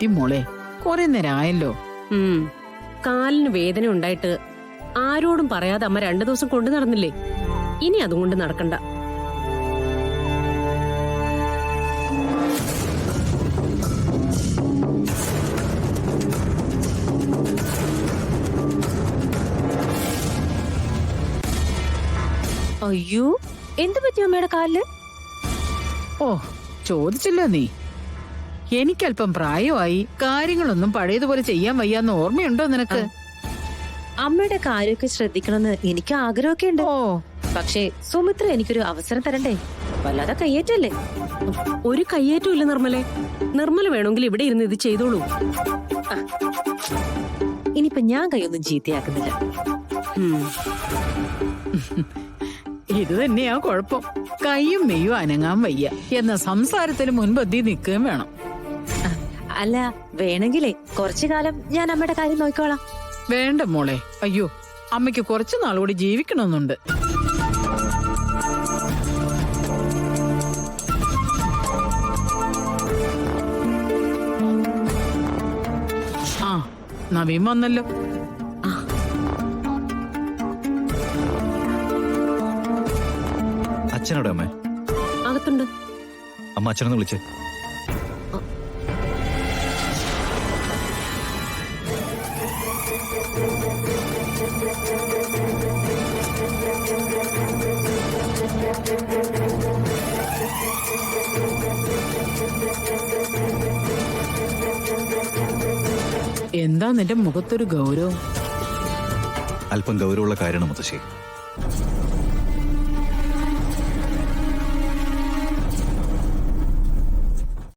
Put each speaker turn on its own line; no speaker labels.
പറ്റി മോളെ? കുറെ നേരം ആയല്ലോ.
കാലിന് വേദന ഉണ്ടായിട്ട് ആരോടും പറയാതെ അമ്മ 2 ദിവസം കൊണ്ടു നടന്നില്ലേ? ഇനി അതും കൊണ്ട് നടക്കണ്ട.
അയ്യോ, എന്ത് പറ്റി അമ്മയുടെ കാലില്?
ഓ, ചോദിച്ചില്ലോ നീ. എനിക്കല്പം പ്രായമായി, കാര്യങ്ങളൊന്നും പഴയതുപോലെ ചെയ്യാൻ വയ്യാന്ന് ഓർമ്മയുണ്ടോ നിനക്ക്?
അമ്മയുടെ കാര്യമൊക്കെ ശ്രദ്ധിക്കണമെന്ന് എനിക്ക് ആഗ്രഹമൊക്കെ ഉണ്ട്.
ഓ,
പക്ഷേ സുമിത്ര എനിക്കൊരു അവസരം തരണ്ടേ? വല്ലാതെ കയ്യേറ്റല്ലേ?
ഒരു കയ്യേറ്റവും ഇല്ല നിർമ്മലെ. നിർമ്മല വേണമെങ്കിൽ ഇവിടെ ഇരുന്ന് ഇത് ചെയ്തോളൂ.
ഇനിയിപ്പൊ ഞാൻ കൈയൊന്നും ചീത്തയാക്കുന്നില്ല.
ഇത് തന്നെയാ കുഴപ്പം. കയ്യും മെയ്യും അനങ്ങാൻ വയ്യ എന്ന സംസാരത്തിന് മുൻപന്തി നിൽക്കുകയും വേണം.
അല്ല, വേണമെങ്കിലേ കുറച്ചു കാലം ഞാൻ അമ്മയുടെ കാര്യം നോക്കിക്കോളാം.
വേണ്ട മോളെ, അയ്യോ, അമ്മയ്ക്ക് കുറച്ചു നാളുകൂടി ജീവിക്കണമെന്നുണ്ട്. ആ, നവീൻ വന്നല്ലോ.
അച്ഛനോടെ അമ്മേ?
അകത്തുണ്ട്.
അമ്മ അച്ഛനൊന്ന് വിളിച്ചേ.
എന്താ നിന്റെ മുഖത്തൊരു ഗൗരവം?
അല്പം ഗൗരവമുള്ള കാര്യമാണ് മുത്തശ്ശി.